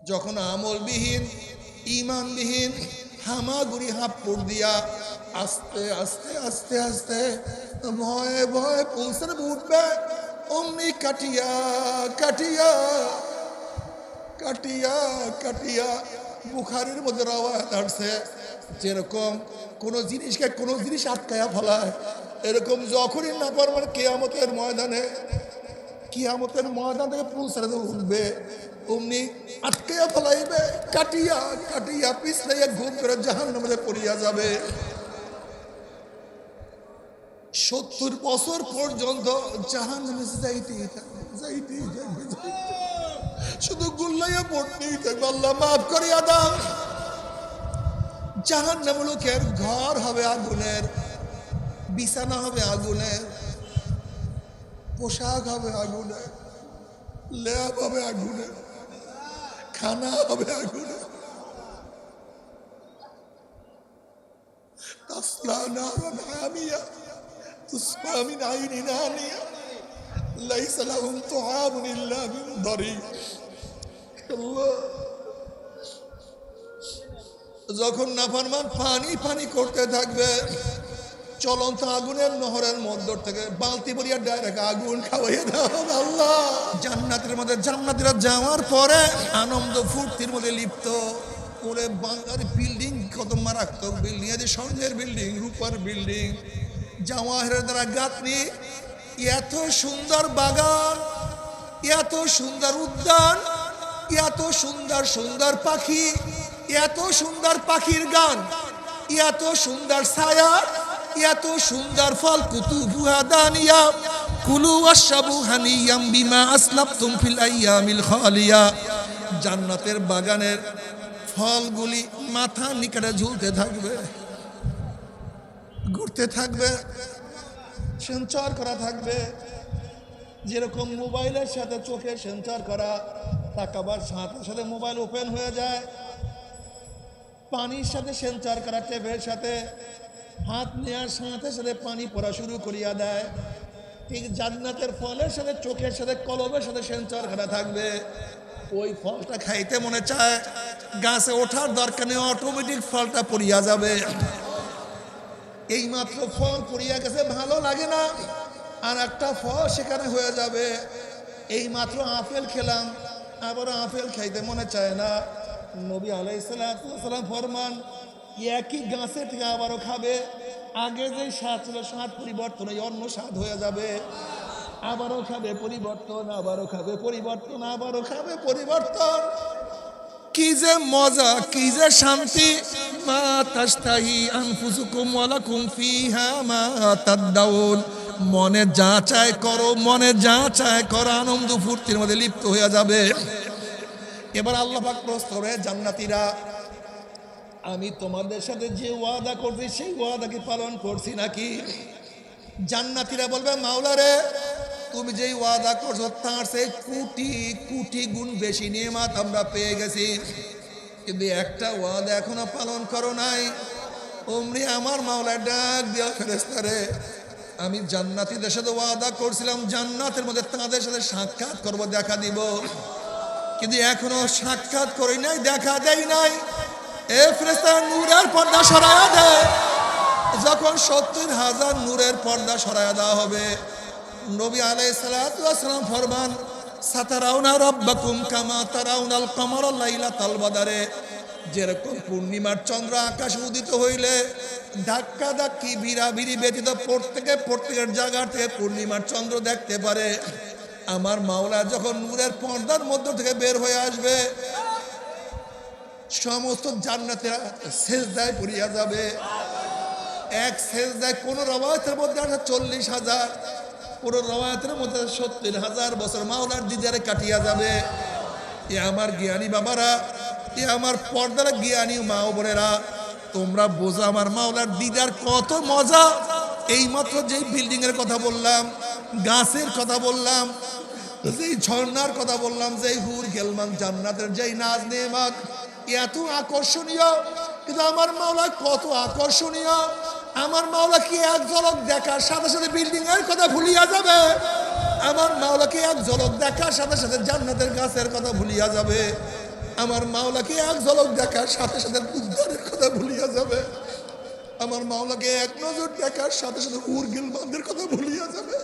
যখন আমলবিহীন ইমানবিহীন হামাগুড়ি হাঁপুর দিয়া আস্তে আস্তে আস্তে আস্তে ভয়ে ভয়ে পৌঁছানো উঠবে, অমনি কাটিয়া কাটিয়া কাটিয়া কাটিয়া বুখারির মধ্যে রাওয়ায়াত আসছে, যেরকম কোন জিনিস আটকায়া ফেলায়, এরকম যখনই না পারবেন কিয়ামতের ময়দান থেকে পৌঁছাতে উঠবে, অমনি আটকায়া ফেলাইবে, কাটিয়া কাটিয়া পিছলাইয়া ঘুম করে জাহান্নামে পড়িয়া যাবে। 70 বছর পর্যন্ত জাহান্নামে যাইতেই থাকবে, যাইতেই থাকবে, শুধু গুল্লাইয়া পড়তেই থাকবে। আল্লাহ মাফ করিয়া দাও। জাহান্নাম লোকের ঘর হবে আগুনের, বিছানা হবে আগুনের, পোশাক হবে আগুনের, লেপ হবে আগুনের, খানা হবে আগুনের। তাসলা নারান হামিয়া তুসকা মিন আইনিন আনিয়া লাইসা লাহুম তুআমুন ইল্লা মিন দারি। আল্লাহ, যখন নাফরমান পানি পানি করতে থাকবে, চলন্ত আগুনের নহরের মধ্য থেকে বালতি ভরিয়া ডাইরেক্ট আগুন খাওয়াইয়া দেওয়া হবে। আল্লাহ, জান্নাতের মধ্যে জান্নাতীরা যাওয়ার পরে আনন্দ ফুর্তির মধ্যে লিপ্ত। ওরে বাংলার বিল্ডিং কত মারাত্মক বিল্ডিং, আছে স্বর্ণের বিল্ডিং, রূপার বিল্ডিং, জাওয়াহিরের দ্বারা গাঁথনি, এত সুন্দর বাগান, এত সুন্দর উদ্যান, এত সুন্দর সুন্দর পাখি, এত সুন্দর পাখির গান, এত সুন্দর ছায়া, এত সুন্দর ফল, কুতুবুহা দানিয়া কুলু ওয়াশরাবু হানিয়াম বিমা আসলাফতুম ফিল আইয়ামিল খালিয়া। জান্নাতের বাগানের ফলগুলি মাথা নিকটে ঝুলতে থাকবে, ঘুরতে থাকবে, সঞ্চার করা থাকবে। যেরকম মোবাইলের সাথে চোখে সেন্সর করা, তাকাবার সাথে সাথে মোবাইল ওপেন হয়ে যায়, পানির সাথে সেন্সর করা, টেপের সাথে হাত নেওয়ার সাথে সাথে পানি পড়া শুরু করিয়া দেয়। ঠিক জান্নাতের ফলের সাথে চোখের সাথে কলমের সাথে সেন্সর করা থাকবে। ওই ফলটা খাইতে মনে চায়, গাছে ওঠার দরকার নেই, অটোমেটিক ফলটা পড়িয়া যাবে। এই মাত্র ফল পড়িয়া গেছে, ভালো লাগে না, আর একটা ফল সেখানে হয়ে যাবে। এই মাত্র আপেল খেলাম, আবারও আপেল খাইতে মনে চায় না। নবী আলাইহিস সালাম ফরমান, একই গাছের থেকে আবারও খাবে, আগে যে স্বাদ ছিল স্বাদ পরিবর্তন, এই অন্য স্বাদ হয়ে যাবে। আবারও খাবে পরিবর্তন, আবারও খাবে পরিবর্তন, আবারও খাবে পরিবর্তন। কি যে মজা, কি যে শান্তি। মা তাশতাহি আনফুসুকুম ওয়া লাকুম ফিহা মা তাদদাউন। মনে যা চায় করো, মনে যা চায় করো, আনন্দ ফুর্তির মধ্যে লিপ্ত হয়ে যাবে। এবার আল্লাহ পাক প্রশ্ন করে, জান্নাতীরা, আমি তোমাদের সাথে যে ওয়াদা করছি সেই ওয়াদা কি পালন করছি নাকি? জান্নাতীরা বলবে, মাওলা রে, তুমি যেই ওয়াদা করছো তার সেই কোটি কোটি গুণ বেশি নিয়ামত আমরা পেয়ে গেছি, কিন্তু একটা ওয়াদা এখনো পালন করো নাই। অমনি আমার মাওলা ডাক দিয়া, ফেরেশতারে, আমি জান্নাতীদের সাথে ওয়াদা করছিলাম জান্নাতের মধ্যে তাদের সাথে সাক্ষাৎ করব, দেখা দিব, কিন্তু এখনো সাক্ষাৎ করি নাই, দেখা দেই নাই। এ ফেরেশতা, নূরের পর্দা সরায়া দেয়। যখন 70,000 নূরের পর্দা সরায়া দেওয়া হবে, নবী আলাইহিস সালাতু ওয়াস সালাম ফরমান, সাতারাউনা রাব্বাকুম কামা তারাউনাল কমারা লাইলাতাল বাদরে। যেরকম পূর্ণিমার চন্দ্র আকাশে উদিত হইলে ধাক্কা ধাক্কি ভিড়াভিড়ি ব্যতীত প্রত্যেকের জায়গা থেকে পূর্ণিমার চন্দ্র দেখতে পারে, আমার মাওলা যখন নূরের পর্দার মধ্য থেকে বের হয়ে আসবে, সমস্ত জান্নাতীরা সেজদায় পড়িয়া যাবে। এক সেজদায় কোন রওয়ায়াতের মধ্যে আছে 40,000, কোন রওয়ায়াতের মধ্যে 70,000 বছর মাওলার দিদারে কাটিয়া যাবে। এ আমার জ্ঞানী বাবারা, এ আমার পর্দার জ্ঞানী মা ও বোনেরা, তোমরা বোঝো আমার মাওলার দিদার কত মজা। এই মাত্র যেই বিল্ডিং এর কথা বললাম, গাছের কথা বললাম, যেই ঝর্ণার কথা বললাম, যেই হুর গেলমান জান্নাতের যেই নাজ নেয়ামত, এত আকর্ষণীয়, কিন্তু আমার মাওলা কত আকর্ষণীয়। আমার মাওলা কি এক ঝলক দেখার সাথে সাথে বিল্ডিং এর কথা ভুলিয়া যাবে? আমার মাওলাকে এক ঝলক দেখার সাথে সাথে জান্নাতের গাছের কথা ভুলিয়া যাবে? আমার মাওলাকে এক ঝলক দেখার সাথে সাথে উদ্ধারের কথা ভুলিয়া যাবে। আমার মাওলাকে এক নজর দেখার সাথে সাথে উর্গিল বাঁধের কথা ভুলিয়া যাবে,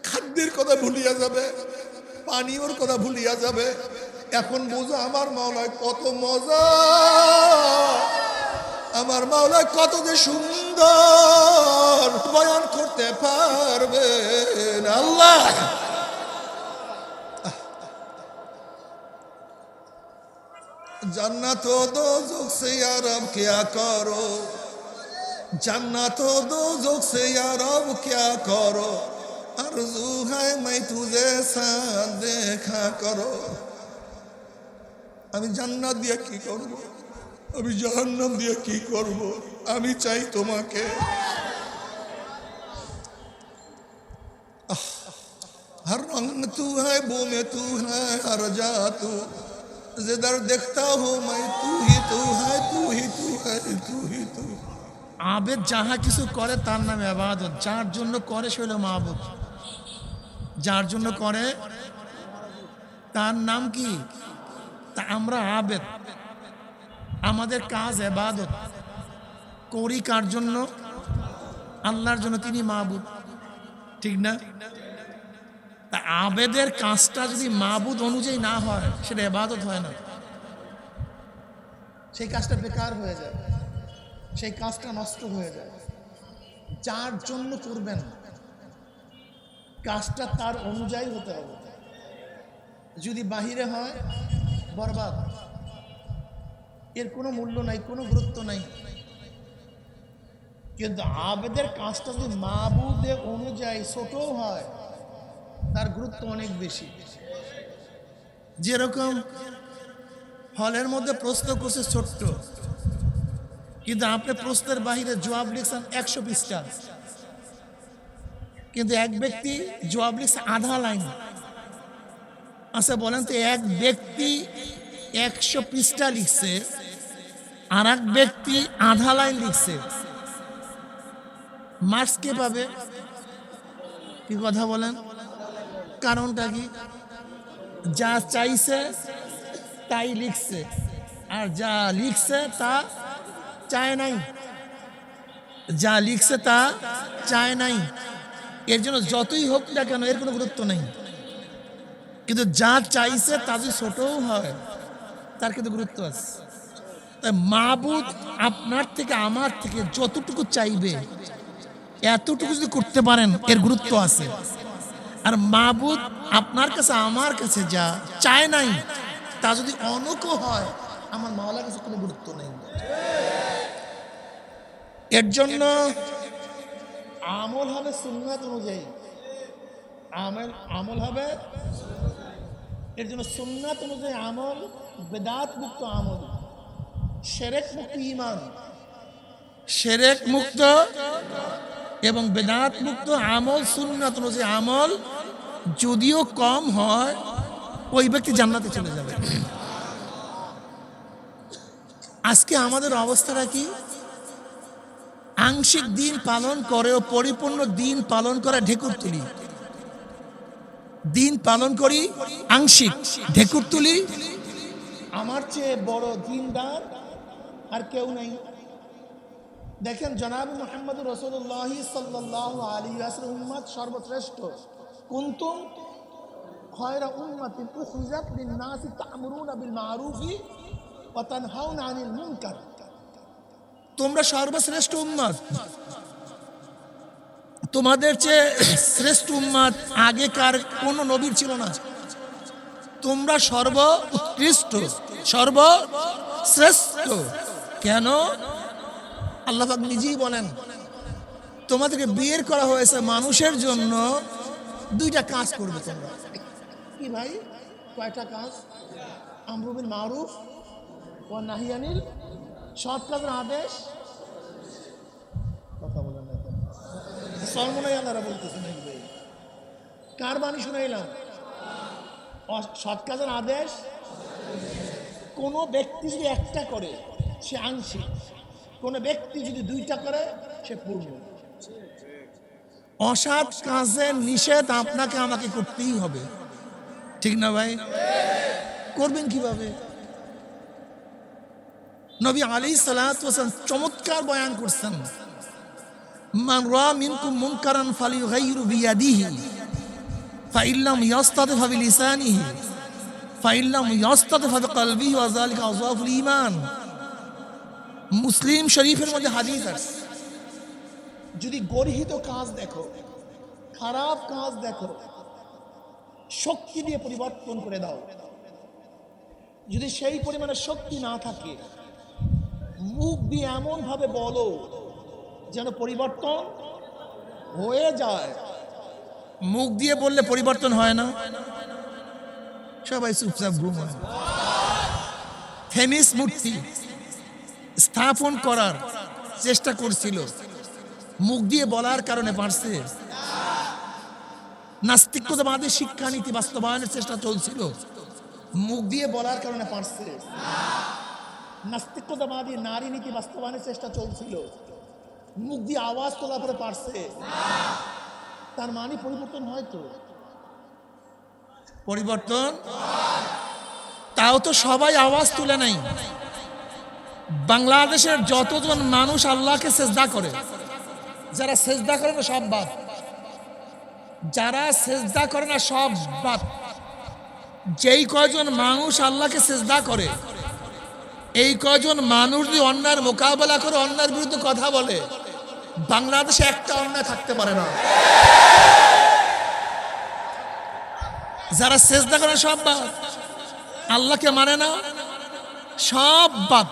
খাদ্যের কথা ভুলিয়া যাবে, পানীয়র কথা ভুলিয়া যাবে। এখন বুঝো আমার মাওলায় কত মজা, আমার মাওলায় কত যে সুন্দর, বয়ান করতে পারবেন আল্লাহ। जन्नत दोज़ख से या रब क्या करो, जन्नत दोज़ख से या रब क्या करो, आरज़ू है मैं तुझे साथ देखा करो। আমি জান্নাত দিয়ে কি করব, আমি জাহান্নাম দিয়ে কি করব, আমি চাই তোমাকে। हर रंग तू है, बो में तू है, हर जा तू, जिधर देखता हूँ मैं तू ही तू है, तू ही तू है, तू ही तू। আবেদ যাহা কিছু করে তার নাম ইবাদত, যার জন্য করে সে হলো মাবুদ, যার জন্য করে তার নাম কি? তা আমরা আবেদ, আমাদের কাজ ইবাদত করি কার জন্য? আল্লাহর জন্য, তিনি মাবুদ, ঠিক না? তা আবেদের কাজটা যদি মাবুদ অনুযায়ী না হয় সেটা ইবাদত হয় না, সেই কাজটা বেকার হয়ে যায়, সেই কাজটা নষ্ট হয়ে যায়। যার জন্য করবেন কাজটা তার অনুযায়ী হতে হবে, যদি বাহিরে হয় বরবাদ, এর কোনো মূল্য নাই, কোনো গুরুত্ব নাই। কিন্তু আবেদের কাজটা যদি মাবুদের অনুযায়ী ছোটও হয় তার গুরুত্ব অনেক বেশি। যেরকম হলের মধ্যে প্রশ্ন করছে ছোট্ট, কিন্তু আপনি প্রশ্নের বাহিরে জবাব লিখছেন 100 পৃষ্ঠা, কিন্তু এক ব্যক্তি জবাব লিখছে আধা লাইন। আচ্ছা বলেন তো, এক ব্যক্তি 100 পৃষ্ঠা লিখছে আর এক ব্যক্তি আধা লাইন লিখছে, মার্কস কে পাবে? কি কথা বলেন? কারণটা কি? যা চাইছে তাই লিখছে আর যা লিখছে তা চায় নাই, যা লিখছে তা চায় নাই। এর জন্য যতই হোক না কেন এর কোনো গুরুত্ব নেই, কিন্তু যা চাইছে তা যদি ছোটও হয় তার কিন্তু গুরুত্ব আছে। তাই মাবুদ আপনার থেকে আমার থেকে যতটুকু চাইবে এতটুকু যদি করতে পারেন এর গুরুত্ব আছে। আর মাবুদ আপনার কাছে আমার কাছে যা চায় নাই তা যদি অনকও হয় আমার মাওলার কাছে কোনো গুরুত্ব নেই। এর জন্য আমল হবে সুন্নাত অনুযায়ী, আমল হবে, এর জন্য সুন্নাত অনুযায়ী আমল, বেদাত মুক্ত আমল, শিরক মুক্ত ঈমান, শিরক মুক্ত এবং বেদাত মুক্ত আমল, সুন্নাত অনুযায়ী আমল যদিও কম হয় ওই ব্যক্তি জান্নাতে চলে যাবে। আজকে আমাদের অবস্থাটা কি? আংশিক দিন পালন করেও পরিপূর্ণ দিন পালন করা ঢেকুর তুলি, দিন পালন করি আংশিক, ঢেকুর তুলি। আমার চেয়ে বড় দিনদার আর কেউ নাই। দেখেন জনাব মুহাম্মদ রাসূলুল্লাহ সাল্লাল্লাহু আলাইহি ওয়াসাল্লাম উম্মত সর্বশ্রেষ্ঠ। কুনতুম খায়রা উম্মাতিন উখরিজাত লিন-নাসি তা'মুরুনা বিল মা'রুফি ওয়া তানহাউনা আনিল মুনকার। তোমরা সর্বশ্রেষ্ঠ উম্মত, তোমাদের চেয়ে শ্রেষ্ঠ উম্মত আগেকার কোন নবীর ছিল না। তোমরা সর্বোৎকৃষ্ট, সর্বশ্রেষ্ঠ। কেন? আল্লাহ পাক নিজেই বলেন তোমাদেরকে বিয়ে করা হয়েছে মানুষের জন্য, দুইটা কাজ করবে তোমরা। কি ভাই? কয়টা কাজ? আমরু বিল মারুফ ওয়া নাহি আনিল, সৎ কাজের আদেশ। কথা বলেন না কেন? সর্বনাই আল্লাহরা বলতেছেন, কার বাণী শুনাইলাম? সৎ কাজের আদেশ। কোনো ব্যক্তি যদি একটা করে সে আংশিক, কোনো ব্যক্তি যদি দুইটা করে সে পূর্ণ। অসৎ কাজের নিষেধ আপনাকে আমাকে করতেই হবে, ঠিক না ভাই? করবেন কিভাবে? নবী আলাইহিস সালাতু ওয়াস সালাম চমৎকার বয়ান করছেন, মান রা মিনকুম মুনকারান ফালিয়ুগাইয়িরু বিয়াদিহি ফাইল্লাম ইয়াস্তাতিফ বিলিসানিহি ফাইল্লাম ইয়াস্তাতিফ বিকলবিহি ওয়া যালিকা আযওয়াফুল ঈমান। মুসলিম শরীফের মধ্যে হাদিস আছে, যদি গর্হিত কাজ দেখো, খারাপ কাজ দেখো, শক্তি দিয়ে পরিবর্তন করে দাও। যদি সেই পরিমাণে শক্তি না থাকে, মুখ দিয়ে এমন ভাবে বলো যেন পরিবর্তন হয়ে যায়। মুখ দিয়ে বললে পরিবর্তন হয় না, সবাই চুপচাপ ঘুমায়। থেমিস মূর্তি স্থাপন করার চেষ্টা করছিল, মুখ দিয়ে বলার কারণে পারছে? নাস্তিকতাবাদের শিক্ষানীতি বাস্তবায়নের চেষ্টা চলছিল, মুখ দিয়ে বলার কারণে পারছে? নাস্তিকতাবাদী নারী নীতি বাস্তবায়নের চেষ্টা চলছিল, মুখ দিয়ে আওয়াজ তোলার পরে পারছে? তার মানে পরিবর্তন হয় তো? পরিবর্তন, তাও তো সবাই আওয়াজ তুলে নাই। বাংলাদেশের যতজন মানুষ আল্লাহকে সেজদা করে, যারা সেজদা করে না সব বাদ, যারা সেজদা করে না সব বাদ, যেই কয়জন মানুষ আল্লাহকে সেজদা করে, এই কয়জন মানুষ যদি অন্যায়ের মোকাবেলা করে, অন্যায়ের বিরুদ্ধে কথা বলে, বাংলাদেশে একটা অন্যায় থাকতে পারে না। যারা সেজদা করে সব বাদ, আল্লাহকে মানে না সব বাদ।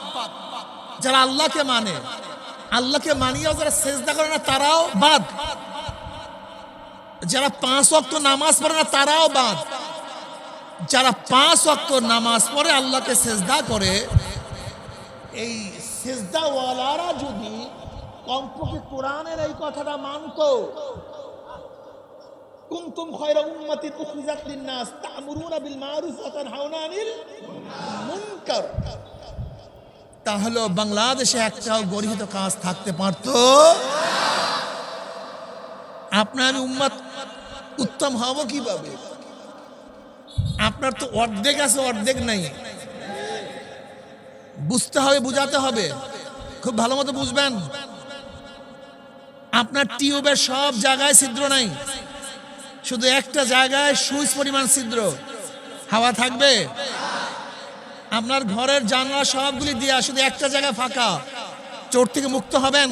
যারা আল্লাহকে মানে, আল্লাহকে মানিয়েও যারা সেজদা করে না তারাও বাদ। যারা 5 ওয়াক্ত নামাজ পড়ে না তারাও বাদ। যারা 5 ওয়াক্ত নামাজ পড়ে আল্লাহকে সেজদা করে, এই সেজদাওয়ালারা যদি কমপক্ষে কোরআনের এই কথাটা মানতো, কুনতুম খায়রা উম্মাতিন উখরিজাত লিন-নাস তা'মুরুনা বিল মা'রুফ ওয়া তানহাউনা আনিল মুনকার, তাহলে বাংলাদেশে একটাও গর্হিত কাজ থাকতে পারত? আপনার উম্মত উত্তম হব কিভাবে? আপনার তো অর্ধেক আছে, অর্ধেক নাই। বুঝতে হবে, বুঝাতে হবে, খুব ভালো মতো বুঝবেন। আপনার টিউবের সব জায়গায় ছিদ্র নাই, শুধু একটা জায়গায় সুইচ পরিমাণ ছিদ্র, হাওয়া থাকবে? আপনার ঘরের জানলা সবগুলি দিয়া শুধু একটা জায়গায় ফাঁকা, চোট থেকে মুক্ত হবেন?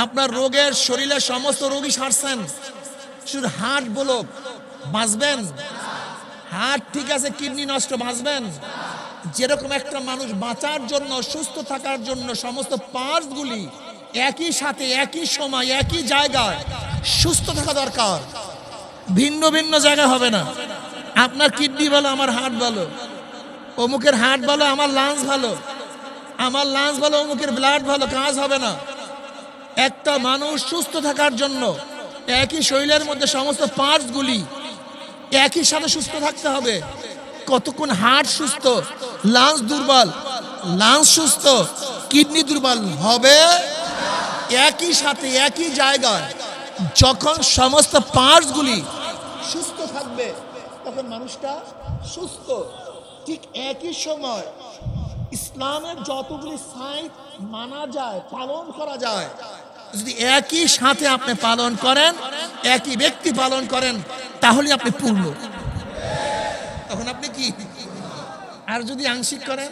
আপনার রোগের শরীরের সমস্ত রোগী সারছেন, শুধু হার্ট ব্লক, বাঁচবেন? হার্ট ঠিক আছে, কিডনি নষ্ট, বাঁচবেন? যেরকম একটা মানুষ বাঁচার জন্য, সুস্থ থাকার জন্য সমস্ত পার্টসগুলি একই সাথে, একই সময়, একই জায়গায় সুস্থ থাকা দরকার, ভিন্ন ভিন্ন জায়গা হবে না। আপনার কিডনি ভালো, আমার হার্ট ভালো, অমুকের হার্ট ভালো, আমার লাংস ভালো, আমার লাংস ভালো, অমুকের ব্লাড ভালো, কাজ হবে না। একটা মানুষ সুস্থ থাকার জন্য একই শরীরের মধ্যে সমস্ত পার্টসগুলি একই সাথে সুস্থ থাকতে হবে। কতক্ষণ হার্ট সুস্থ, লাংস দুর্বল, লাংস সুস্থ, কিডনি দুর্বল হবে? একই সাথে, একই জায়গায় যখন সমস্ত পার্টসগুলি সুস্থ থাকবে, তখন মানুষটা সুস্থ। ঠিক একই সময় ইসলামের যতগুলি সাইট মানা যায়, পালন করা যায়, যদি একই সাথে আপনি পালন করেন, একই ব্যক্তি পালন করেন, তাহলে আপনি পূর্ণ। তখন আপনি কি? আর যদি আংশিক করেন,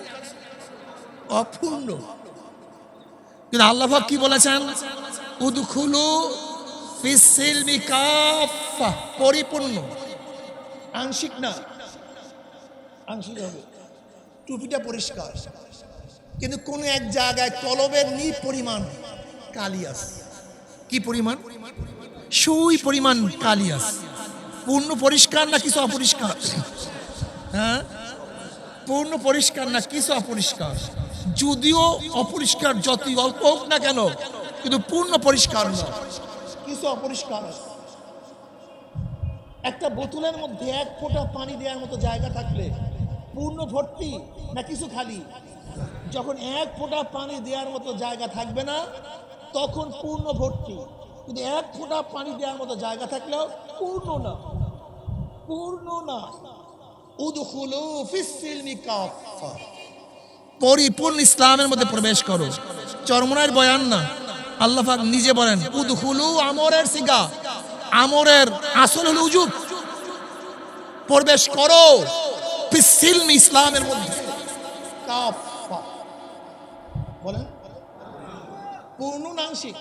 অপূর্ণ। কিন্তু আল্লাহ পাক কি বলেছেন? উদখুলু ফিস সিলমি কাফা, পরিপূর্ণ। আংশিক না, আংশিক হবে। টুপিটা পরিষ্কার, কিন্তু কোন এক জায়গায় কলবের নি পরিমাণ কালি আছে। কি পরিমাণ? সুই পরিমাণ কালি আছে। পূর্ণ পরিষ্কার না কিছু অপরিষ্কার? হ্যাঁ, পূর্ণ পরিষ্কার না কিছু অপরিষ্কার। যদিও অপরিষ্কার যতই অল্প হোক না কেন, কিন্তু পূর্ণ পরিষ্কার না, কিছু অপরিষ্কার আছে। একটা বোতলের মধ্যে 1 ফোঁটা পানি দেওয়ার মতো জায়গা থাকলে পূর্ণ ভর্তি না কিছু খালি? যখন 1 ফোঁটা পানি দেওয়ার মতো জায়গা থাকবে না, তখন পূর্ণ ভর্তি। কিন্তু 1 ফোঁটা পানি দেওয়ার মতো জায়গা থাকলেও পূর্ণ না, পূর্ণ না। উদখুলু ফিস সিলমি কাফা, পরিপূর্ণ ইসলামের মধ্যে প্রবেশ করো। চরমনায়ের বয়ান না, আল্লাহ পাক নিজে বলেন উদখুলু, আমরের সিগা, আমরের আসল হলো উজুব। প্রবেশ করো ফিস সিলমি, ইসলামের মধ্যে। কাফা বলেন পূর্ণাংশিক,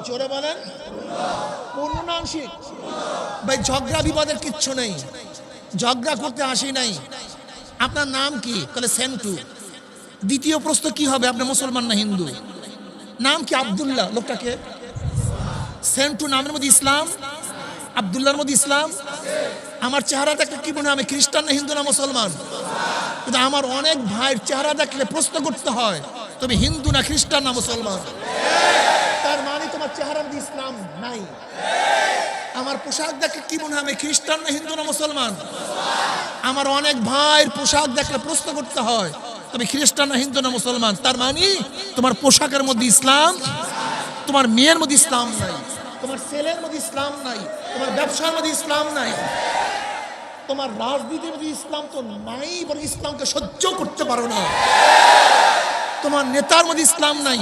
জোরে বলেন পূর্ণাংশিক। ভাই ঝগড়া বিবাদের কিচ্ছু নেই, ঝগড়া করতে আসি নাই। আপনার নাম কি? তাহলে সেন্টু। দ্বিতীয় প্রশ্ন কি হবে, আপনি মুসলমান না হিন্দু? নাম কি? আব্দুল্লাহ। লোকটাকে সেন্টু নামের মধ্যে ইসলাম, আব্দুল্লাহর মধ্যে ইসলাম। আমার চেহারা দেখলে কি মনে হয় আমি খ্রিস্টান না হিন্দু না মুসলমান? কিন্তু আমার অনেক ভাইয়ের চেহারা দেখলে প্রশ্ন করতে হয় তুমি হিন্দু না খ্রিস্টান না মুসলমান। তার মানে তোমার চেহারার মধ্যে ইসলাম নাই। আমার পোশাক দেখলে কি মনে হয় আমি খ্রিস্টান না হিন্দু না মুসলমান? আমার অনেক ভাইয়ের পোশাক দেখলে প্রশ্ন করতে হয় তুমি খ্রিস্টান না হিন্দু না মুসলমান। তার মানে তোমার পোশাকের মধ্যে ইসলাম, তোমার মেয়ের মধ্যে ইসলাম নাই, তোমার ছেলের মধ্যে ইসলাম নাই, তোমার ব্যবসার মধ্যে ইসলাম নাই, তোমার রাজনীতির মধ্যে ইসলাম তো নাই, বরং ইসলামকে সহ্য করতে পারো না। তোমার নেতার মধ্যে ইসলাম নাই,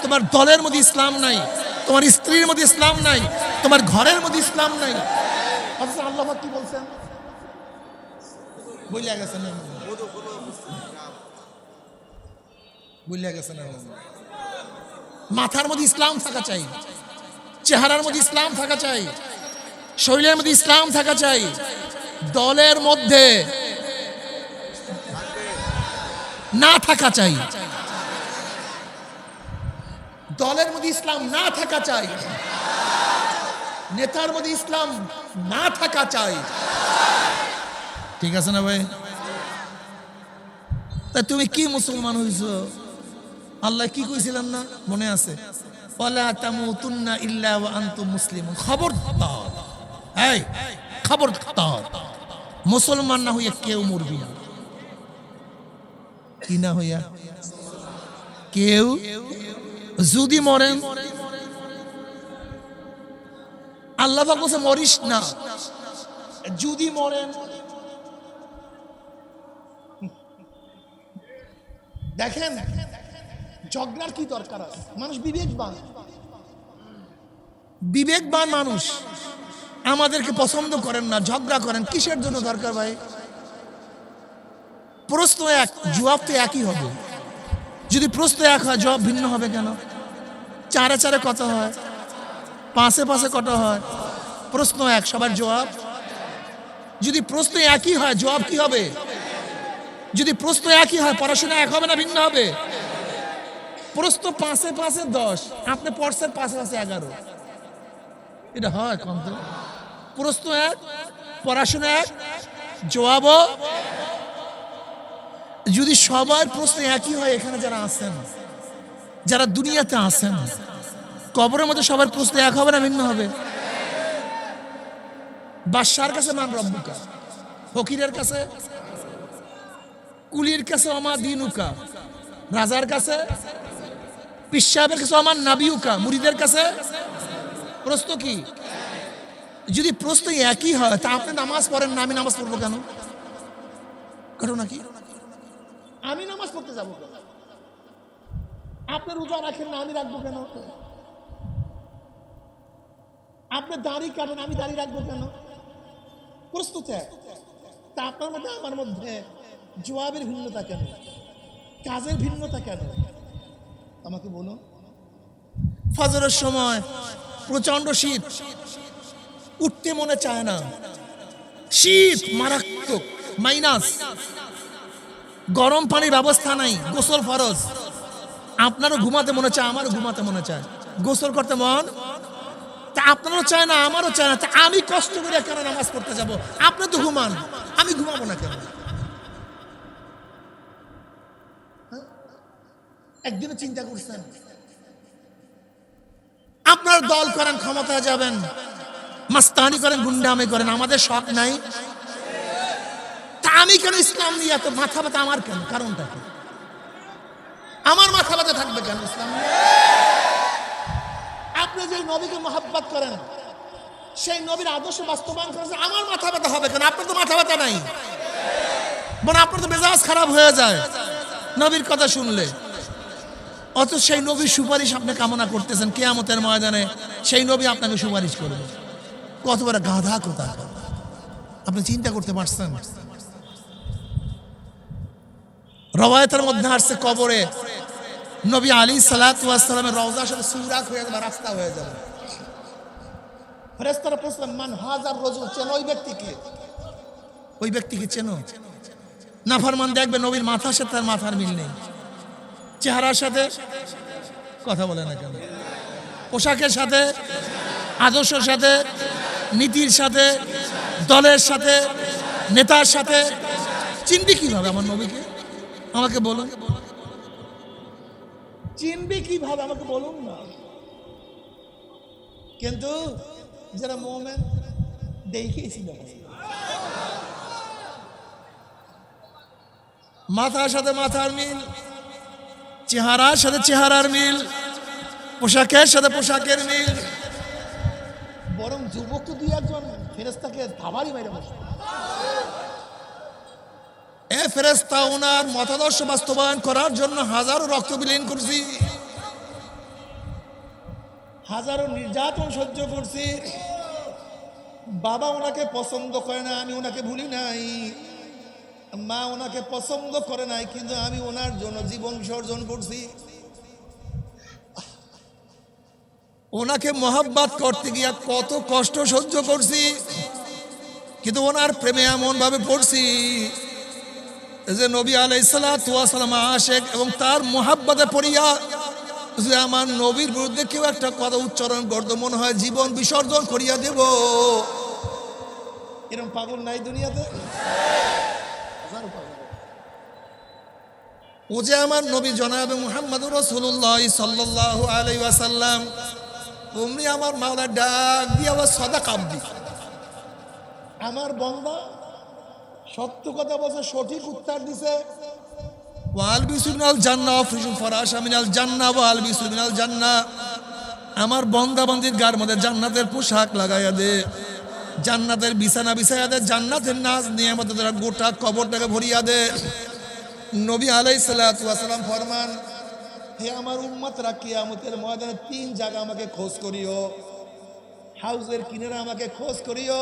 তোমার দলের মধ্যে ইসলাম নাই, তোমার স্ত্রীর মধ্যে ইসলাম নাই, তোমার ঘরের মধ্যে ইসলাম নাই। অথচ আল্লাহ পাক কি বলছেন? বুঝলে গেছে না? বুঝলে গেছে না? মাথার মধ্যে ইসলাম থাকা চাই, চেহারার মধ্যে ইসলাম থাকা চাই, শরীরের মধ্যে ইসলাম থাকা চাই, দলের মধ্যে না থাকা চাই, দলের মধ্যে ইসলাম না থাকা চাই, নেতার মধ্যে ইসলাম না থাকা চাই। ঠিক আছে না ভাই? তা তুমি কি মুসলমান হইছো? আল্লাহ কি কইছিলেন না, মনে আছে? ওয়ালা তামুতুন্না ইল্লা ওয়া আনতুম মুসলিমুন। খবরদার, এই খবরদার, মুসলমান না হইয়া কেউ মরবি না। কি না হইয়া? কেউ যদি মরেন, আল্লাহ পাক বলছে মরিস না, যদি মরেন। দেখেন ঝগড়ার কি দরকার আছে? মানুষ বিবেকবান, বিবেকবান মানুষ আমাদেরকে পছন্দ করেন না, ঝগড়া করেন কিসের জন্য দরকার ভাই? প্রশ্ন এক, জবাব তো একই হবে। যদি প্রশ্ন এক হয় জবাব ভিন্ন হবে কেন? চারে চারে কত হয়, পাঁচে পাঁচে কত হয়? প্রশ্ন এক, সবার জবাব। যদি প্রশ্ন একই হয় জবাব কি হবে? যদি প্রশ্ন একই হয় পড়াশোনা এক হবে না ভিন্ন হবে? প্রশ্ন পাঁচে পাঁচে 10, আপনি পড়ছেন পাঁচে পাঁচে 11, এটা হয় কম তো? প্রশ্ন এক, পড়াশোনা এক, জবাবও। যদি সবার প্রশ্ন একই হয়, এখানে যারা আছেন, যারা দুনিয়াতে আছেন, কবরের মধ্যে সবার প্রশ্ন এক হবে না ভিন্ন হবে? বাদশার কাছে মান রব্বুকা, ফকিরের কাছে, কুলির কাছে আমার দিনুকা, রাজার কাছে, পীর সাহেবের কাছে আমার নাবিউকা, মুরিদের কাছে প্রশ্ন কি? যদি প্রশ্ন একই হয় তা আপনি নামাজ পড়েন না, আমি নামাজ পড়বো কেন? ঘটনা কি? আমি নামাজ পড়তে যাবো কেন? আপনি রোজা রাখেন না, আমি রাখবো কেন? আপনি দাড়ি কাটেন, আমি দাড়ি রাখবো কেন? প্রস্তুত এক। তা আপনার মধ্যে আমার মধ্যে জবাবের ভিন্নতা কেন? কাজের ভিন্নতা কেন? আমাকে বলুন। ফজরের সময় প্রচন্ড শীত, উঠতে মনে চায় না, শীত মারাত্মক, মাইনাস, গরম পানির ব্যবস্থা নাই, গোসল ফরজ। আপনারও ঘুমাতে মনে চায়, আমারও ঘুমাতে মনে চায়, গোসল করতে মন, তা আপনারও চায় না আমারও চায় না, তা আমি কষ্ট করে কেন নামাজ পড়তে যাব? আপনি তো ঘুমান, আমি ঘুমাবো না কেন? একদিনও চিন্তা করছেন? আপনার দল করেন, ক্ষমতায় যাবেন, মাস্তানি করেন, গুন্ডামি করেন, আমাদের শখ নাই? তা আমি কেন ইসলাম নিয়ে এত মাথা ব্যথা? আমার কেন? কারণটা কি? আমার মাথা ব্যথা থাকবে কেন ইসলাম নিয়ে? আপনি যে নবীকে মহাব্বত করেন, সেই নবীর আদর্শ বাস্তবায়ন করেন, আমার মাথা ব্যথা হবে কেন? আপনার তো মাথা ব্যথা নাই। মানে আপনার তো মেজাজ খারাপ হয়ে যায় নবীর কথা শুনলে। অত সেই নবীর সুপারিশ আপনি কামনা করতেছেন কিয়ামতের ময়দানে, সেই নবী আপনাকে সুপারিশ করবে। কত বড় গাধা কোথা, আপনি চিন্তা করতে পারছেন? রওয়ায়াতের মধ্যে আসছে কবরে নবী আলী সাল্লাল্লাহু আলাইহি ওয়াসাল্লামের রওজার সাথে সুরাক হয়ে যাবে, রাস্তা হয়ে যাবে। ফেরেশতারা প্রশ্ন, মান হাজার রাজুল, চেনো ওই ব্যক্তিকে? ওই ব্যক্তিকে চেনো? নাফরমান দেখবে নবীর মাথার সাথে তার মাথার মিল নেই, চেহারার সাথে কথা বলে না কেন, পোশাকের সাথে, আদর্শের সাথে, নীতির সাথে, দলের সাথে, নেতার সাথে চিনবি কিভাবে আমার নবীকে? আমাকে বলুন, চিনবি কিভাবে আমাকে বলুন না। কিন্তু যারা মুমিন দেখেছি, মাথার সাথে মাথার মিল, চেহারার সাথে চেহারার মিল, পোশাকের সাথে পোশাকের মিল। বরং যুবক তো দুই একজন ফেরেশতাকে ধাবারি মেরে বসে। এ ফেরেশতা ওনার মতাদর্শ বাস্তবায়ন করার জন্য হাজারো রক্ত বিলীন করছি, হাজারো নির্যাতন সহ্য করছি। বাবা ওনাকে পছন্দ করে না, আমি ওনাকে ভুলি নাই। মা ওনাকে পছন্দ করে নাই, কিন্তু আমি ওনার জন্য জীবন বিসর্জন করছি। ওনাকে মহব্বত করতে গিয়া কত কষ্ট সহ্য করছি, কিন্তু ওনার প্রেমে এমন ভাবে পড়ছি যে নবী আলাইহিস সালাতু ওয়াস সালাম আশিক, এবং তার মহব্বতে পড়িয়া যে আমার নবীর বিরুদ্ধে কেউ একটা কথা উচ্চারণ করতো, মনে হয় জীবন বিসর্জন করিয়া দেব। এরকম পাগল নাই দুনিয়াতে? ও যে আমার নবী জনাবে মুহাম্মদুর রাসূলুল্লাহ সাল্লাল্লাহু আলাইহি ওয়াসাল্লাম, তুমি আমার মাওলা ডাক দিয়া সাদাক আব্দি, আমার বান্দা সত্য কথা বলছে, সঠিক উত্তর দিছে। ওয়াল বিসমিনাল জান্নাহ ফিসুম ফরাশা মিনাল জান্নাহ ওয়াল বিসমিনাল জান্নাহ, আমার বান্দা বান্দির গার মধ্যে জান্নাতের পোশাক লাগাইয়া দে, জান্নাতের বিছানা বিছাইয়া দে, জান্নাতের নাজ নিয়ামত দ্বারা গোটা কবরটাকে ভরিয়া দে। নবী আলাইহিস সালাতু ওয়াস সালাম ফরমান, হে আমার উম্মতরা, কিয়ামতের ময়দানে তিন জায়গা আমাকে খোঁজ করিও। হাউজের কিনারে আমাকে খোঁজ করিও,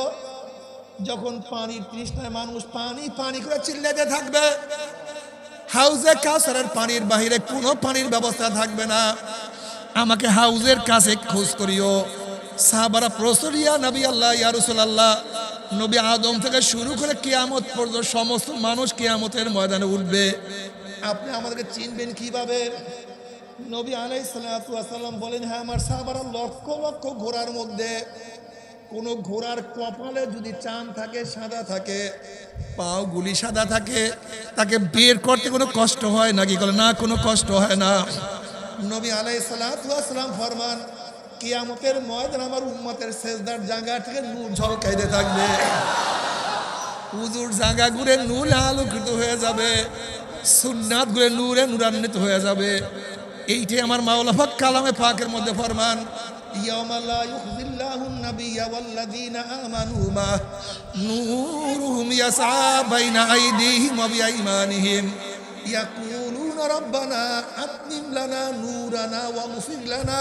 যখন পানির তৃষ্ণায় মানুষ পানি পানি করে চিল্লাতে থাকবে। হাউজে কাউসারের পানির বাহিরে কোনো পানির ব্যবস্থা থাকবে না, আমাকে হাউজের কাছে খোঁজ করিও। সাহাবারা প্রশ্ন, ইয়া নবী আল্লাহ, ইয়া রাসূলুল্লাহ, নবী আদম থেকে শুরু করে কিয়ামত পর্যন্ত সমস্ত মানুষ কিয়ামতের ময়দানে উঠবে, আপনি আমাদেরকে চিনবেন কিভাবে? নবী আলাইহিস সালাতু ওয়াস সালাম বলেন, হ্যাঁ আমার সাহাবারা লক্ষ লক্ষ ঘোড়ার মধ্যে কোন ঘোড়ার কপালে যদি চাঁদ থাকে, সাদা থাকে, পাও গুলি সাদা থাকে, তাকে বের করতে কোনো কষ্ট হয় নাকি? না, কোনো কষ্ট হয় না। নবী আলাইহিস সালাতু ওয়াস সালাম ফরমান, কিয়ামতের ময়দানে আমার উম্মতের সেজদার জায়গা থেকে নূর ঝলকাইতে থাকবে, উযুর জায়গা ঘুরে নূর আলোকিত হয়ে যাবে, সুন্নাত ঘুরে নূরে নূরান্বিত হয়ে যাবে। এইটাই আমার মাওলা পাক কালামে পাকের মধ্যে ফরমান, ইয়াউমা লা ইউখিজিল্লাহুন নাবিয়্যা ওয়াল্লাযীনা আমানু মা নূরুহুম ইয়াসআ বাইনা আইদিহিম ওয়া বিআইমানিহিম ইয়াকুলুনা রাব্বানা আতমিম লানা নূরানা ওয়াগফির লানা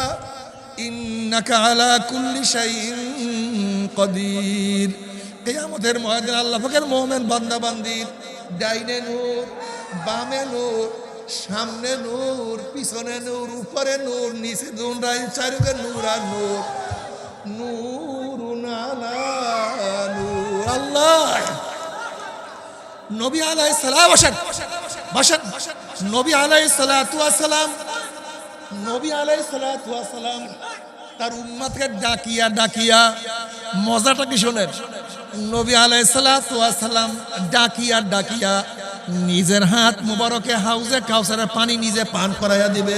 ইন্নাকা আলা কুল্লি শাইইন কাদির। কিয়ামতের ময়দানে আল্লাহ পাকের মুমিন বান্দা বান্দির ডাইনে নূর, বামে নূর, সামনে নূর, পিছনে নূর, উপরে নূর, নিচে নূর, চারিদিকে নূর আর নূর, নূরুন আলা নূর। আল্লাহ নবী আলাইহিস সালাম বসেন, নবী আলাইহিস সালাতু ওয়াস সালাম, নবী আলাইহিস সালাতু ওয়াস সালাম তার উম্মতকে ডাকিয়া ডাকিয়া, মজাটা কি শোনেন, নবী আলাইহিস সালাতু ওয়াস সালাম ডাকিয়া ডাকিয়া নিজের হাত মুবারকে হাউজে কাউসারের পানি নিজে পান করাইয়া দিবে।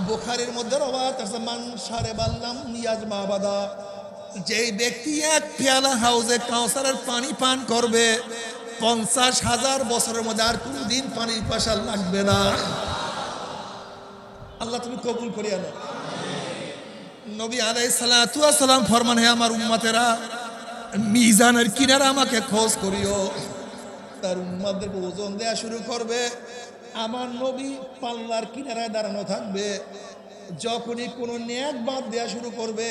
বুখারীর মধ্যে রওয়ায়াত আছে, মান শারাবাল্লাম ইয়াজমা আবাদা, যেই ব্যক্তি এক পেয়ালা হাউজে কাউসারের পানি পান করবে 50,000 বছরের মধ্যে আর কোনদিন পানির পিপাসা লাগবে না। আল্লাহ তুমি কবুল করিয়া নাও। নবী আলাইহিস সালাতু ওয়াস সালাম ফরমান, হে আমার উম্মতেরা, মিজানের কিনারে আমাকে খোঁজ করিও। তার উম্মাদেরকে ওজন দেয়া শুরু করবে। আমার নবী পাল্লার কিনারায় দাঁড়ানো থাকবে। যখনই কোনো ন্যাক বাদ দেওয়া শুরু করবে,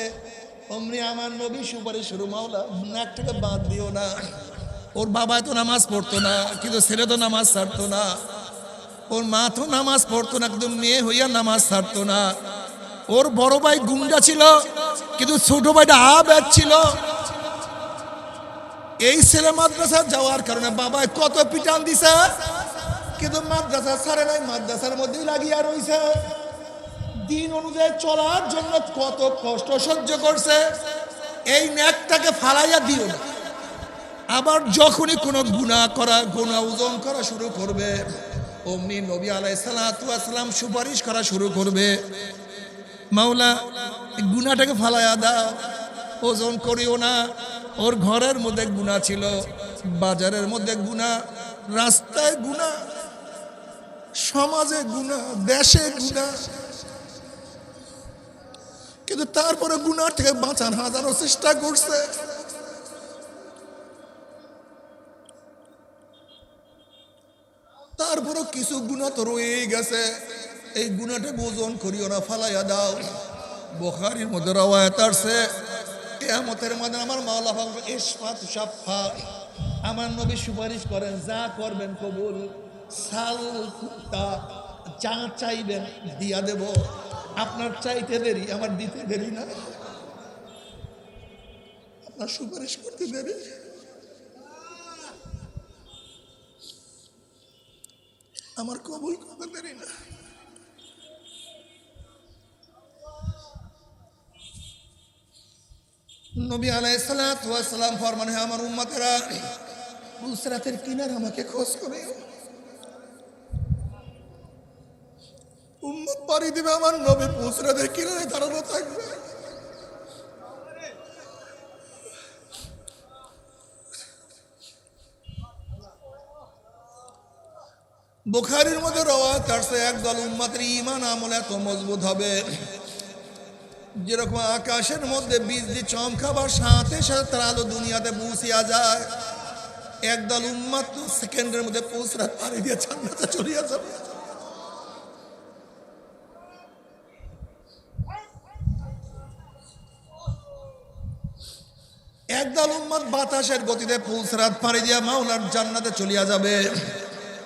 অমনি আমার নবী সুপারিশ শুরু, মাওলা ন্যাকটাকে বাদ দিও না। ওর বাবা তো নামাজ পড়তো না, কিন্তু ছেলে তো নামাজ ছাড়তো না। ওর মা তো নামাজ পড়তো না, কিন্তু মেয়ে হইয়া নামাজ ছাড়তো না। ওর বড় ভাই গুন্ডা ছিল, কিন্তু ছোট ভাইটা আবেদ ছিল। এই ছেলে মাদ্রাসা যাওয়ার কারণে বাবায় কত পিটান দিছে, কিন্তু মাদ্রাসা ছাড়ে নাই, মাদ্রাসার মধ্যেই লাগিয়া রইছে। দিন অনুযায়ী চলার জন্য কত কষ্ট সহ্য করছে। এই ন্যাকটাকে ফালাইয়া দিও না। আবার যখনই কোনো গুনাহ ওজন করা শুরু করবে, অমনি নবী আলাইহিস সালাতু ওয়াস সালাম সুপারিশ করা শুরু করবে, মাওলা গুনাহটাকে ফালাইয়া দাও, ওজন করিও না। ওর ঘরের মধ্যে গুনাহ ছিল, বাজারের মধ্যে গুনাহ, রাস্তায় গুনাহ, সমাজে গুনাহ, দেশে গুনাহ, কিন্তু তারপরে গুনাহ থেকে বাঁচার হাজারো চেষ্টা করছে। তারপরে কিছু গুনাহ তো রয়েই গেছে। এই গুনাহটা ওজন করিও না, ফালাইয়া দাও। বুখারীর মধ্যে রওয়ায়াত আছে, কিয়ামতের মাঝে আমার মাওলা বলবে ইসফাত শাফা, আমার নবী সুপারিশ করেন, যা করবেন কবুল, সাল কুত্তা, যা চাইবেন দিয়া দেব। আপনার চাইতে দেরি, আমার দিতে দেরি না। আপনার সুপারিশ করতে দেরি, আমার কবুল করতে দেরি না। নবী আলাইহিস সালাতু ওয়াস সালাম ফরমান, হে আমার উম্মতেরা, পুসরাতের কিনার আমাকে খোঁজ করে। উম্মত পাড়ি দিবে, আমার নবী পুসরাতের কিনারে দাঁড়ানো থাকবে। বুখারীর মধ্যে রওয়ায়াত আছে, একদল উম্মতের ঈমান আমল এত মজবুত হবে, যেরকম আকাশের মধ্যে বিজলি চমকাবার সাথে সাথে তার আলো দুনিয়াতে পৌঁছিয়া যায়। একদল উম্মত সেকেন্ডের মধ্যে পুসরাত পাড়ি দিয়ে জান্নাতে চলিয়া যাবে। একদল উম্মত বাতাসের গতিতে পুসরাত পাড়ি দিয়া মাওলার জান্নাতে চলিয়া যাবে।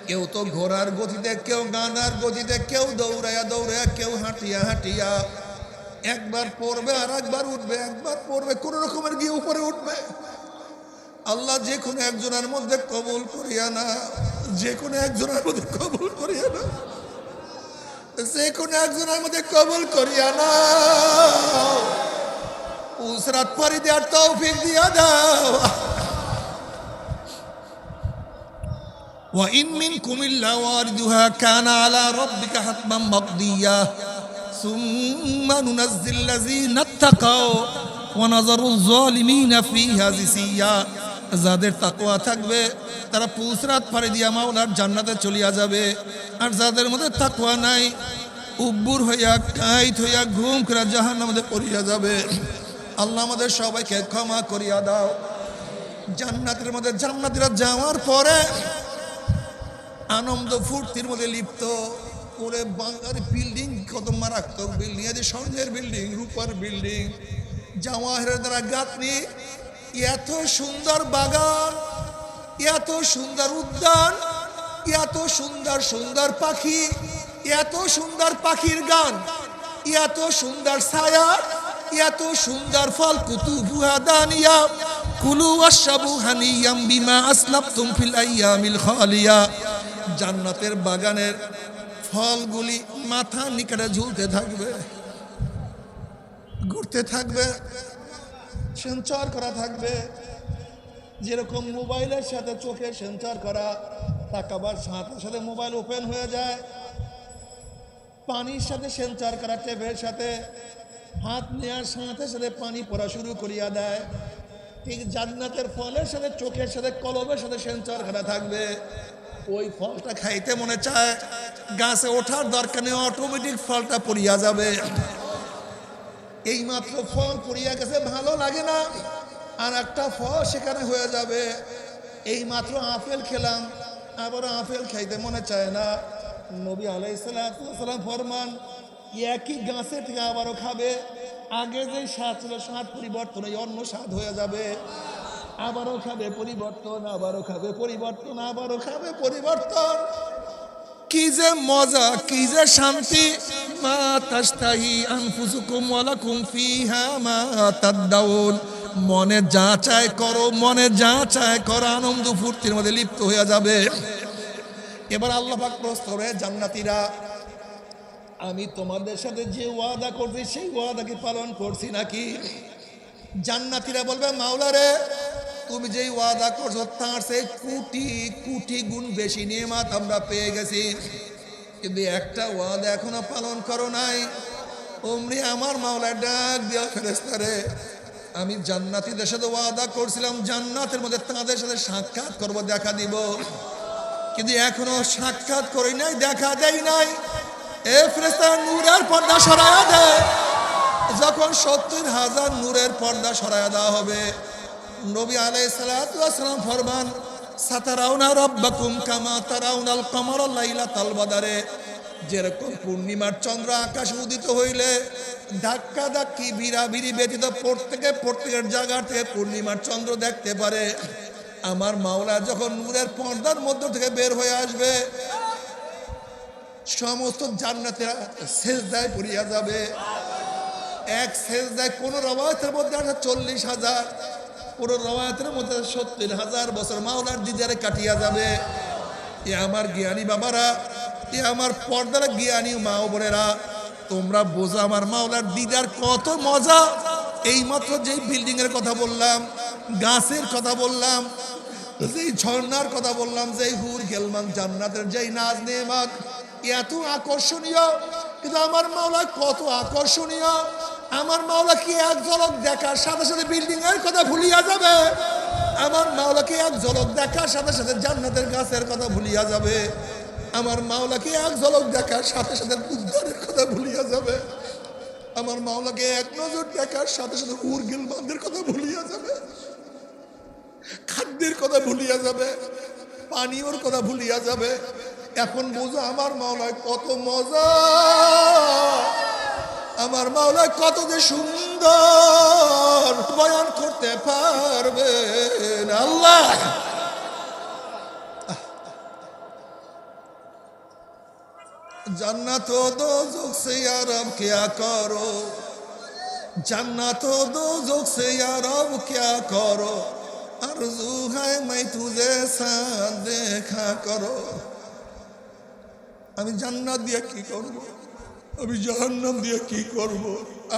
কেউ তো ঘোড়ার গতিতে, কেউ গানার গতিতে, কেউ দৌড়াইয়া দৌড়াইয়া, কেউ হাঁটিয়া হাঁটিয়া, একবার পড়বে আর একবার উঠবে, একবার পড়বে, কোন রকমের গিয়ে উপরে উঠবে। আল্লাহ যে কোনো একজনের মধ্যে কবুল করিয়া না, যে কোনো একজনের মধ্যে কবুল করিয়া না, যে কোনো একজনের মধ্যে কবুল করিয়া না। পুসরাত পাড়ি দেওয়ার তৌফিক দিয়া দাও। وإن منكم إلا واردها كان على ربك حتما مقضيا ثم ننزل الذين اتقوا ونذر الظالمين فيها جثيا। যাদের তাকওয়া থাকবে তারা পুসরাত পাড়ি দিয়া মাওলার জান্নাতে চলিয়া যাবে, আর যাদের মধ্যে তাকওয়া নাই, উব্বুর হইয়া কাইত হইয়া ঘুম করে জাহান্নামে পড়িয়া যাবে। আল্লাহ আমাদের সবাইকে ক্ষমা করিয়া দাও। জান্নাতের মধ্যে জান্নাতীরা যাওয়ার পরে আনন্দ ফুর্তির মধ্যে লিপ্ত করে, বাংলার বিল্ডিং কত মারাত্মক বিল্ডিং আছে, স্বর্ণের বিল্ডিং, রূপার বিল্ডিং, জাওয়াহিরের দ্বারা গাঁথনি, এত সুন্দর বাগান, এত সুন্দর উদ্যান, এত সুন্দর সুন্দর পাখি, এত সুন্দর পাখির গান, এত সুন্দর ছায়া, এত সুন্দর ফল, কুতুবুহা দানিয়া কুলু ওয়াশরাবু হানিয়াম বিমা আসলাফতুম ফিল আইয়ামিল খালিয়া। জান্নাতের বাগানের ফলগুলি মাথা নিকটে ঝুলতে থাকবে, ঘুরতে থাকবে, সঞ্চার করা থাকবে। যেরকম মোবাইলের সাথে চোখে সেন্সর করা, তাকাবার সাথে সাথে মোবাইল ওপেন হয়ে যায়। পানির সাথে সেন্সর করা, টেপের সাথে হাত নেওয়ার সাথে সাথে পানি পড়া শুরু করিয়া দেয়। ঠিক জান্নাতের ফলের সাথে চোখের সাথে কলবের সাথে সেন্সর করা থাকবে। ওই ফলটা খাইতে মনে চায়, গাছে ওঠার দরকার নেই, অটোমেটিক ফলটা পড়িয়া যাবে। এই মাত্র ফল পড়িয়া গেছে, ভালো লাগে না, আর একটা ফল সেখানে হয়ে যাবে। এই মাত্র আপেল খেলাম, আবার আপেল খাইতে মনে চায় না। নবী আলাইহিস সালাম ফরমান একই গাছের থেকে আবারও খাবে, আগে যে স্বাদ ছিল স্বাদ পরিবর্তন, এই অন্য স্বাদ হয়ে যাবে। আবারও খাবে পরিবর্তন, আবারও খাবে পরিবর্তন, আবারও খাবে পরিবর্তন। কি যে মজা, কি যে শান্তি। মা তাশতাহি আনফুসুকুম ওয়া লাকুম ফিহা মা তাদদাউন। মনে যা চায় করো, মনে যা চায় করো, আনন্দ ফুর্তির মধ্যে লিপ্ত হয়ে যাবে। এবার আল্লাহ পাক প্রশ্ন করে, জান্নাতীরা আমি তোমাদের সাথে যে ওয়াদা করছি সেই ওয়াদা কি পালন করছি নাকি? জান্নাতীরা বলবে, মাওলা রে, তুমি যেই ওয়াদা করছো তার সেই কোটি কোটি গুণ বেশি নিয়ামত আমরা পেয়ে গেছি, কিন্তু একটা ওয়াদা এখনো পালন করো নাই। অমনি আমার মাওলা ডাক দিয়া, ফেরেশতারে, আমি জান্নাতীদের সাথে ওয়াদা করছিলাম জান্নাতের মধ্যে তাদের সাথে সাক্ষাৎ করব, দেখা দিব, কিন্তু এখনো সাক্ষাৎ করি নাই, দেখা দেই নাই। এ ফেরেশতা, নূরের পর্দা সরায়া দেয়। যখন ৭০,০০০ নূরের পর্দা সরায়া দেওয়া হবে, নবী আলাইহিস সালাতু ওয়াস সালাম ফরমান, সাতারাউনা রাব্বাকুম কামা তারাউনাল কমারা লাইলাতাল বাদরে। যেরকম পূর্ণিমার চন্দ্র আকাশে উদিত হইলে ধাক্কা ধাক্কি ভিড়াভিড়ি ব্যতীত প্রত্যেকের জায়গা থেকে পূর্ণিমার চন্দ্র দেখতে পারে, আমার মাওলা যখন নূরের পর্দার মধ্য থেকে বের হয়ে আসবে, সমস্ত জান্নাতীরা সেজদায় পড়িয়া যাবে। এক সেজদায় কোন রওয়ায়াতের মধ্যে আছে ৪০,০০০, কোন রওয়ায়াতের মধ্যে ৭০,০০০ বছর মাওলার দিদারে কাটিয়া যাবে। এ আমার জ্ঞানী বাবারা, এ আমার পর্দার জ্ঞানী মা ও বোনেরা, তোমরা বোঝো আমার মাওলার দিদার কত মজা। এই মাত্র যেই বিল্ডিং এর কথা বললাম, গাছের কথা বললাম, যেই ঝর্ণার কথা বললাম, যেই হুর গেলমান জান্নাতের যেই নাজ নেয়ামত, এত আকর্ষণীয়, কিন্তু আমার মাওলা কত আকর্ষণীয়। আমার মাওলা কি এক ঝলক দেখার সাথে সাথে বিল্ডিং এর কথা ভুলিয়া যাবে? আমার মাওলা কি এক ঝলক দেখার সাথে সাথে জান্নাতের গাছের কথা ভুলিয়া যাবে? আমার মাওলা কি এক ঝলক দেখার সাথে সাথে উদ্ধারের কথা ভুলিয়া যাবে? আমার মাওলাকে এক নজর দেখার সাথে সাথে হুর গিলমানদের কথা ভুলিয়া যাবে, খাদ্যের কথা ভুলিয়া যাবে, পানীয়র কথা ভুলিয়া যাবে। এখন বুঝো আমার মাওলায় কত মজা, আমার মাওলায় কত যে সুন্দর, বয়ান করতে পারবে না আল্লাহ। জান্নাত ও দোজখ সে ইয়া রব क्या करो, जन्नत ও दोजख से या रब क्या करो, आरज़ू है मैं तुझे साथ देखा करो। আমি জান্নাত দিয়ে কি করব, আমি জাহান্নাম দিয়ে কি করব?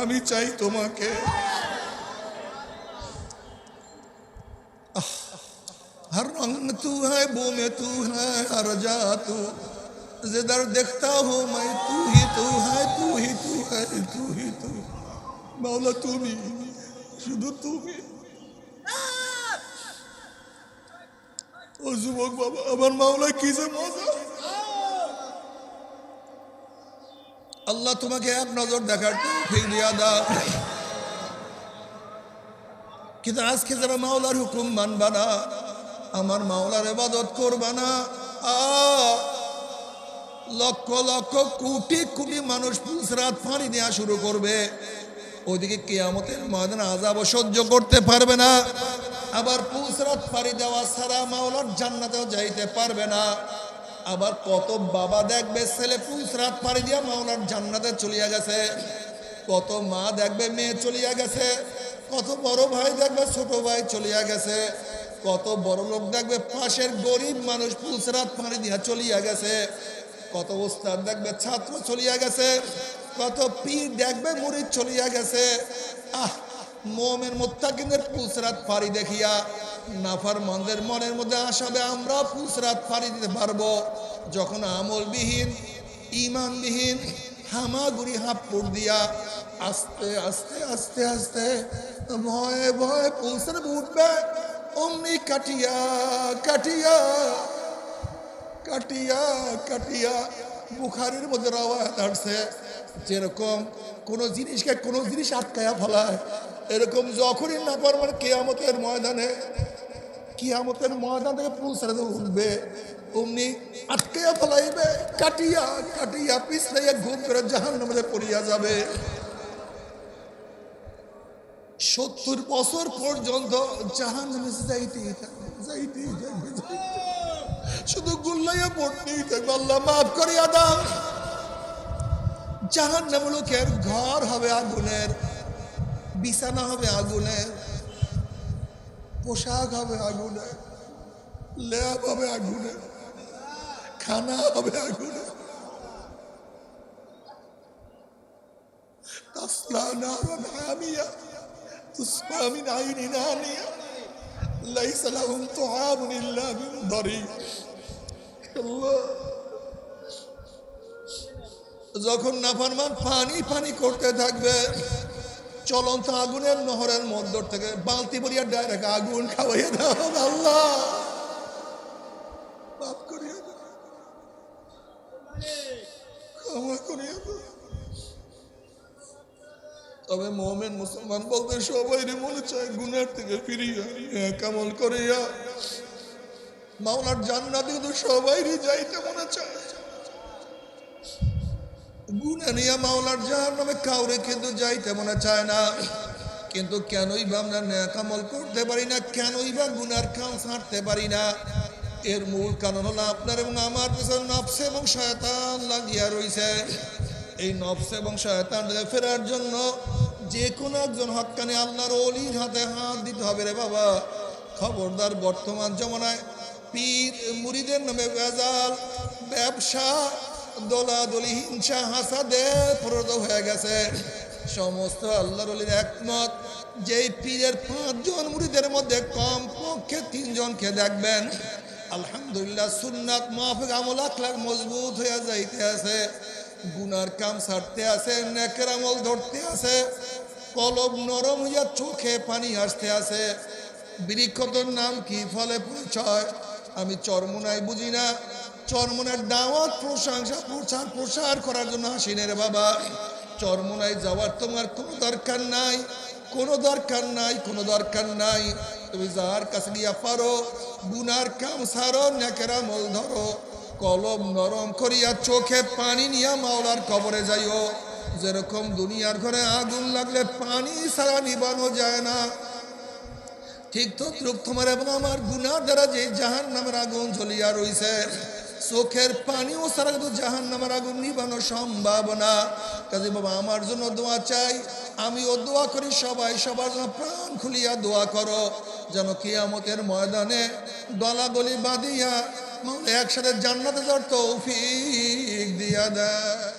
আমি চাই তোমাকে। हर रंग तू है, बो में तू है, हर जा तू, जिधर देखता हूँ मैं तू ही तू है, तू ही तू है, तू ही तू। মাওলা তুমি, শুধু তুমি। ও যুবক বাবা, আমার মাওলা কি যে মজা। আল্লাহ তোমাকে এক নজর দেখার তৌফিক দিয়া দাও। কিন্তু আজকে যারা মাওলার হুকুম মানবা না, আমার মাওলার ইবাদত করবা না, লক্ষ লক্ষ কোটি কোটি মানুষ পুলসরাত ফাঁড়ি দেওয়া শুরু করবে। ওইদিকে কিয়ামতের ময়দানে আযাব সহ্য করতে পারবে না, আবার পুলসরাত ফাঁড়ি দেওয়া ছাড়া মাওলার জান্নাতেও যাইতে পারবে না। আবার কত বাবা দেখবে ছেলে পুলসরাত ফাঁড়ি দিয়া মাওলার জান্নাতে চলিয়া গেছে, কত মা দেখবে মেয়ে চলিয়া গেছে, কত বড় ভাই দেখবে ছোট ভাই চলিয়া গেছে, কত বড় লোক দেখবে পাশের গরিব মানুষ পুলসরাত ফাঁড়ি দিয়া চলিয়া গেছে, কত ওস্তাদ দেখবে ছাত্র চলিয়া গেছে, কত পীর দেখবে মুরিদ চলিয়া গেছে। মুমিন মুত্তাকিনের পুলসরাত ফাঁড়ি দেখিয়া নাফরমানদের মনের মধ্যে আসাবে আমরা পুলসরাত ফাঁড়ি দিতে পারবো, যখন আমলবিহীন ইমানবিহীন হামাগুড়ি হাঁপুর দিয়া আস্তে আস্তে আস্তে আস্তে ভয়ে ভয়ে পুলসরাত উঠবে। অমনি কাটিয়া কাটিয়া কাটিয়া কাটিয়া বুখারীর মধ্যে রাওয়ায়াত আসছে, যেরকম কোনো জিনিসকে কোনো জিনিস আটকায়া ফেলায়, এরকম যখনই নাফরমান কিয়ামতের ময়দানে কিয়ামতের ময়দান থেকে পুলসারে উঠবে, অমনি আটকাইয়া ফেলাইবে, কাটিয়া কাটিয়া পিছলাইয়া ঘুম করে জাহান্নামে পড়িয়া যাবে। 70 বছর পর্যন্ত জাহান্নামে যাইতেই থাকবে, যাইতেই থাকবে, শুধু গুল্লাইয়া পড়তেই থাকবে। আল্লাহ মাফ করিয়া দাও। জাহান্নাম লোকের ঘর হবে আগুনের, বিছানা হবে আগুনের, পোশাক হবে আগুনের, লেপ হবে আগুনের, খানা হবে আগুনের। তাসলা নারান হামিয়া তুসকা মিন আইনিন আনিয়া লাইসা লাহুম তুআমুন ইল্লা মিন দারি। আল্লাহ, যখন নাফরমান পানি পানি করতে থাকবে, চলন্ত আগুনের নহরের মধ্য থেকে বালতি ভরিয়া ডাইরেক্ট আগুন খাওয়াইয়া দাও। আল্লাহ মাফ করিয়া দাও, ক্ষমা করিয়া দাও। তবে মুমিন মুসলমান বলতে সবাই মনে চায় গুনার থেকে ফিরিয়া কামল করিয়া মাওলার জান্নাতে তো সবাই যাইতে মনে চায়। গুনা নিয়ে মাওলার জাহান্নামে কাউরে কিন্তু যাইতে মনে চায় না। কিন্তু কেনই বা আমরা নেক আমল করতে পারি না, কেনই বা গুনার কাম ছাড়তে পারি না? এর মূল কারণ হলো আপনার এবং আমার পিছনে নফস এবং শয়তান লাগিয়া রইছে। এই নফস এবং শয়তান থেকে ফেরার জন্য যে কোনো একজন হক্কানি আল্লাহর ওলির হাতে হাত দিতে হবে রে বাবা। খবরদার, বর্তমান জমানায় পীর মুরিদের নামে ভেজাল, ব্যবসা, দলাদলি, হিংসা, হাসাদে প্রদ হয়ে গেছে। সমস্ত আল্লাহর ওলির একমত, যেই পীরের 5 জন মুরিদের মধ্যে কম পক্ষে 3 জনকে দেখবেন আলহামদুলিল্লাহ সুন্নাত মাফিক আমল আখলাক মজবুত হয়ে যাইতে আছে, গুনার কাম ছাড়তে আছে, নেকের আমল ধরতে আছে, কলব নরম হইয়া চোখে পানি আসতে আছে। বৃক্ষতর নাম কি, ফলে পরিচয়? আমি চরমোনাই বুঝি না। চরমোনার দাওয়াত, প্রশংসা, প্রসার করার জন্য আসিনে রে বাবা। চরমোনাই যাওয়ার তোমার কোনো দরকার নাই, কোনো দরকার নাই, কোনো দরকার নাই। তুমি যার কাছে গিয়া পারো গুনার কাম ছাড়ো, নেকের আমল ধরো, কলম নরম করিয়া চোখে পানি নিয়া মাওলার কবরে যাইও। যেরকম দুনিয়ার ঘরে আগুন লাগলে পানি ছাড়া নিবানো যায় না, ঠিক তদ্রুপ তোমার এবং আমার গুনার দ্বারা যে জাহান্নামের আগুন জ্বলিয়া রইছে, চোখের পানিও ছাড়া কিন্তু জাহান্নামের আগুন নিবানো সম্ভব না। কাজে বাবা আমার জন্য দোয়া চাই, আমিও দোয়া করি, সবাই সবার জন্য প্রাণ খুলিয়া দোয়া করো, যেন কিয়ামতের ময়দানে গলাগলি বাঁধিয়া একসাথে জান্নাতে যাওয়ার তৌফিক দিয়া দেয়।